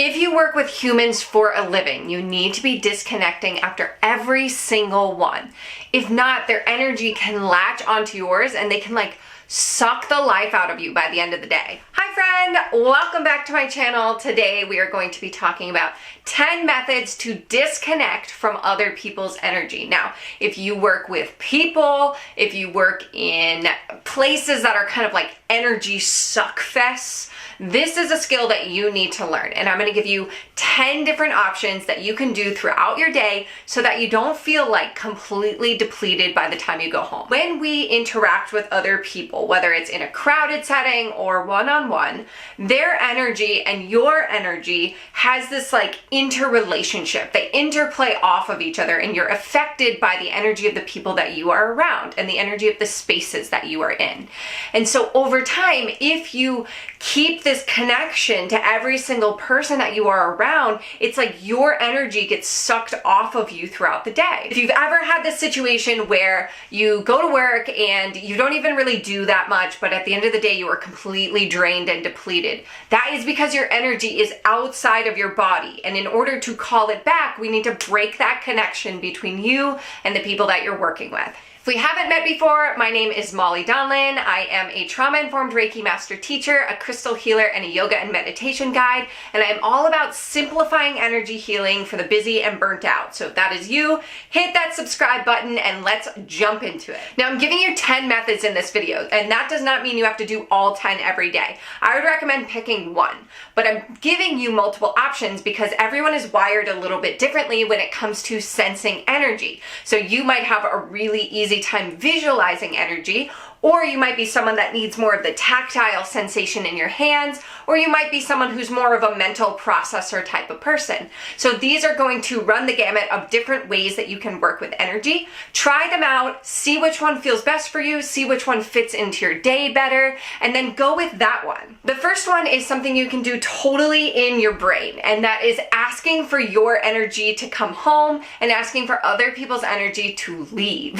If you work with humans for a living, you need to be disconnecting after every single one. If not, their energy can latch onto yours and they can suck the life out of you by the end of the day. Hi friend, welcome back to my channel. Today we are going to be talking about 10 methods to disconnect from other people's energy. Now, if you work with people, if you work in places that are kind of like energy suck fests, this is a skill that you need to learn. And I'm gonna give you 10 different options that you can do throughout your day so that you don't feel like completely depleted by the time you go home. When we interact with other people, whether it's in a crowded setting or one-on-one, their energy and your energy has this interrelationship. They interplay off of each other and you're affected by the energy of the people that you are around and the energy of the spaces that you are in. And so over time, if you keep this connection to every single person that you are around, it's like your energy gets sucked off of you throughout the day. If you've ever had this situation where you go to work and you don't even really do that much, but at the end of the day, you are completely drained and depleted, that is because your energy is outside of your body. And in order to call it back, we need to break that connection between you and the people that you're working with. If we haven't met before, my name is Molly Donlin. I am a trauma-informed Reiki master teacher, a crystal healer, and a yoga and meditation guide, and I am all about simplifying energy healing for the busy and burnt out. So if that is you, hit that subscribe button and let's jump into it. Now, I'm giving you 10 methods in this video, and that does not mean you have to do all 10 every day. I would recommend picking one, but I'm giving you multiple options because everyone is wired a little bit differently when it comes to sensing energy. So you might have a really easy time visualizing energy, or you might be someone that needs more of the tactile sensation in your hands, or you might be someone who's more of a mental processor type of person. So these are going to run the gamut of different ways that you can work with energy. Try them out, see which one feels best for you, see which one fits into your day better, and then go with that one. The first one is something you can do totally in your brain, and that is asking for your energy to come home and asking for other people's energy to leave.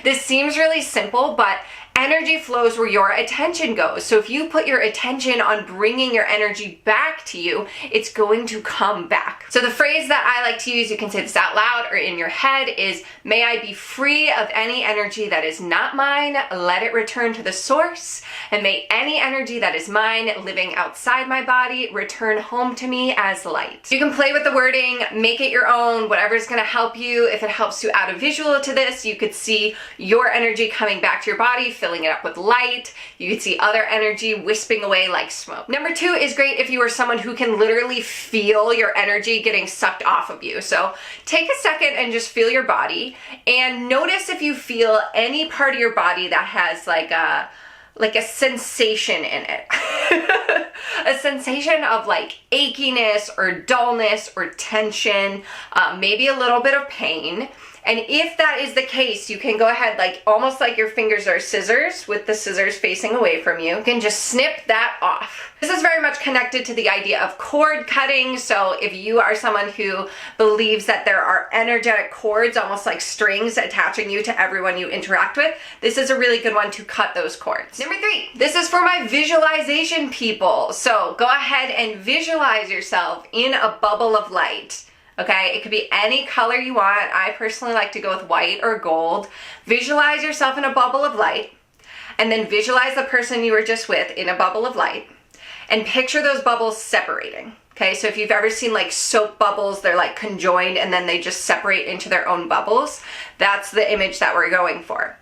This seems really simple, but energy flows where your attention goes. So if you put your attention on bringing your energy back to you, it's going to come back. So the phrase that I like to use, you can say this out loud or in your head, is, may I be free of any energy that is not mine, let it return to the source, and may any energy that is mine living outside my body return home to me as light. You can play with the wording, make it your own, whatever's gonna help you. If it helps to add a visual to this, you could see your energy coming back to your body, filling it up with light. You could see other energy wisping away like smoke. Number two is great if you are someone who can literally feel your energy getting sucked off of you. So take a second and just feel your body and notice if you feel any part of your body that has like a sensation in it. A sensation of achiness or dullness or tension, maybe a little bit of pain. And if that is the case, you can go ahead, almost like your fingers are scissors, with the scissors facing away from you. You can just snip that off. This is very much connected to the idea of cord cutting. So if you are someone who believes that there are energetic cords, almost like strings, attaching you to everyone you interact with, this is a really good one to cut those cords. Number three, this is for my visualization people. So go ahead and visualize yourself in a bubble of light. Okay, it could be any color you want. I personally like to go with white or gold. Visualize yourself in a bubble of light, and then visualize the person you were just with in a bubble of light, and picture those bubbles separating. Okay, so if you've ever seen soap bubbles, they're conjoined and then they just separate into their own bubbles. That's the image that we're going for.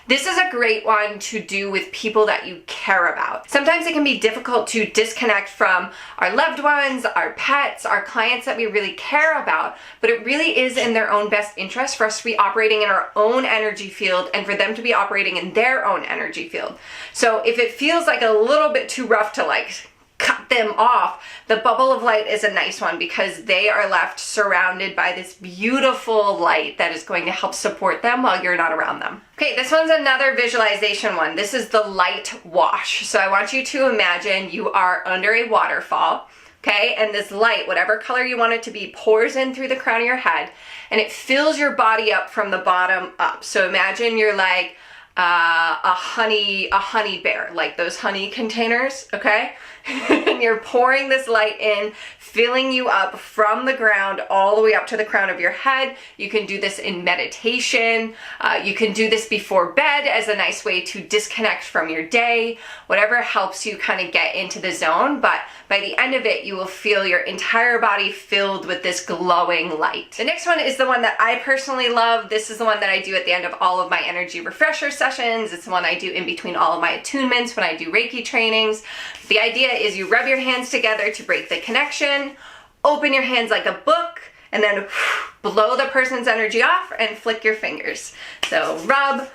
This is a great one to do with people that you care about. Sometimes it can be difficult to disconnect from our loved ones, our pets, our clients that we really care about, but it really is in their own best interest for us to be operating in our own energy field and for them to be operating in their own energy field. So if it feels a little bit too rough to cut them off, the bubble of light is a nice one because they are left surrounded by this beautiful light that is going to help support them while you're not around them. Okay, this one's another visualization one. This is the light wash. So I want you to imagine you are under a waterfall, okay? And this light, whatever color you want it to be, pours in through the crown of your head and it fills your body up from the bottom up. So imagine you're a honey bear, like those honey containers, okay? and you're pouring this light in, filling you up from the ground all the way up to the crown of your head. You can do this in meditation. You can do this before bed as a nice way to disconnect from your day, whatever helps you kind of get into the zone. But by the end of it, you will feel your entire body filled with this glowing light. The next one is the one that I personally love. This is the one that I do at the end of all of my energy refresher sessions. It's the one I do in between all of my attunements when I do Reiki trainings. The idea is you rub your hands together to break the connection, open your hands like a book, and then blow the person's energy off and flick your fingers. So rub,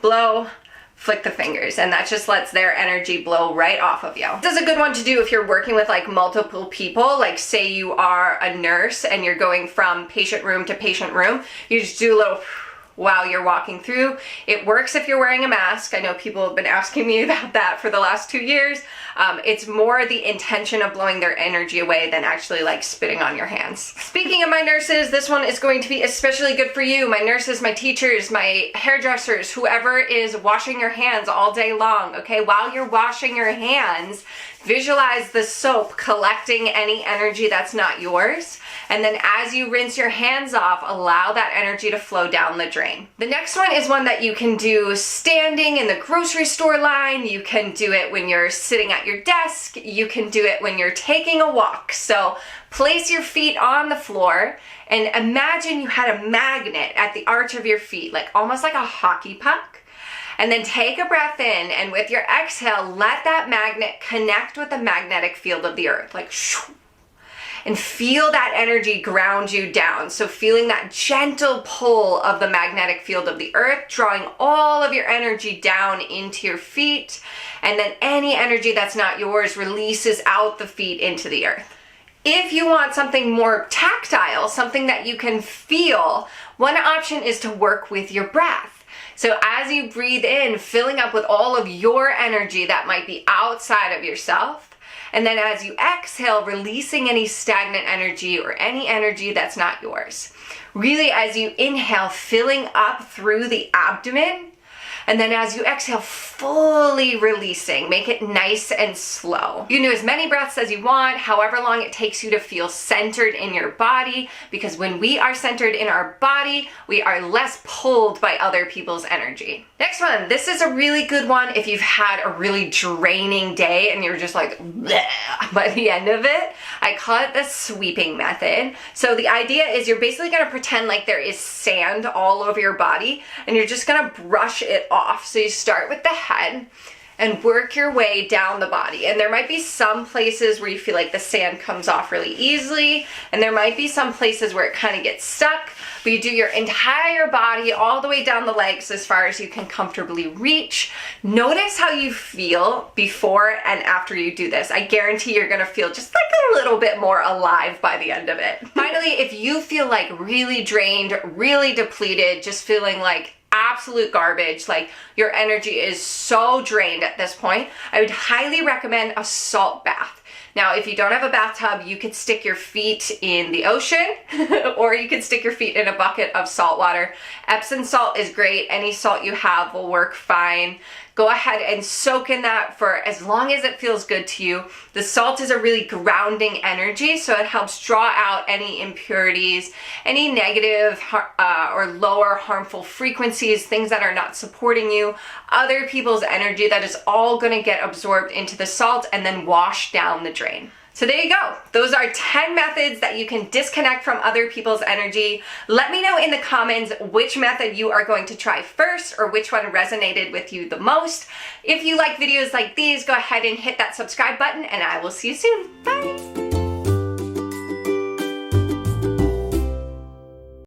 blow, flick the fingers, and that just lets their energy blow right off of you. This is a good one to do if you're working with like multiple people, like say you are a nurse and you're going from patient room to patient room. You just do a little while you're walking through. It works if you're wearing a mask. I know people have been asking me about that for the last 2 years. It's more the intention of blowing their energy away than actually like spitting on your hands. Speaking of my nurses, this one is going to be especially good for you. My nurses, my teachers, my hairdressers, whoever is washing your hands all day long, okay? While you're washing your hands, visualize the soap collecting any energy that's not yours. And then as you rinse your hands off, allow that energy to flow down the drain. The next one is one that you can do standing in the grocery store line. You can do it when you're sitting at your desk. You can do it when you're taking a walk. So place your feet on the floor and imagine you had a magnet at the arch of your feet, like almost like a hockey puck. And then take a breath in, and with your exhale, let that magnet connect with the magnetic field of the earth, like shoo. And feel that energy ground you down. So feeling that gentle pull of the magnetic field of the earth, drawing all of your energy down into your feet. And then any energy that's not yours releases out the feet into the earth. If you want something more tactile, something that you can feel, one option is to work with your breath. So as you breathe in, filling up with all of your energy that might be outside of yourself. And then as you exhale, releasing any stagnant energy or any energy that's not yours. Really, as you inhale, filling up through the abdomen. And then as you exhale, fully releasing. Make it nice and slow. You can do as many breaths as you want, however long it takes you to feel centered in your body, because when we are centered in our body, we are less pulled by other people's energy. Next one, this is a really good one if you've had a really draining day and you're just like, bleh, by the end of it. I call it the sweeping method. So the idea is you're basically gonna pretend like there is sand all over your body and you're just gonna brush it off. So you start with the head and work your way down the body. And there might be some places where you feel like the sand comes off really easily, and there might be some places where it kind of gets stuck, but you do your entire body all the way down the legs as far as you can comfortably reach. Notice how you feel before and after you do this. I guarantee you're gonna feel just like a little bit more alive by the end of it. Finally, if you feel like really drained, really depleted, just feeling like absolute garbage, like your energy is so drained at this point, I would highly recommend a salt bath. Now, if you don't have a bathtub, you could stick your feet in the ocean or you could stick your feet in a bucket of salt water. Epsom salt is great. Any salt you have will work fine. Go ahead and soak in that for as long as it feels good to you. The salt is a really grounding energy, so it helps draw out any impurities, any negative or lower harmful frequencies, things that are not supporting you, other people's energy that is all gonna get absorbed into the salt and then wash down the drain. So there you go. Those are 10 methods that you can disconnect from other people's energy. Let me know in the comments which method you are going to try first or which one resonated with you the most. If you like videos like these, go ahead and hit that subscribe button and I will see you soon. Bye.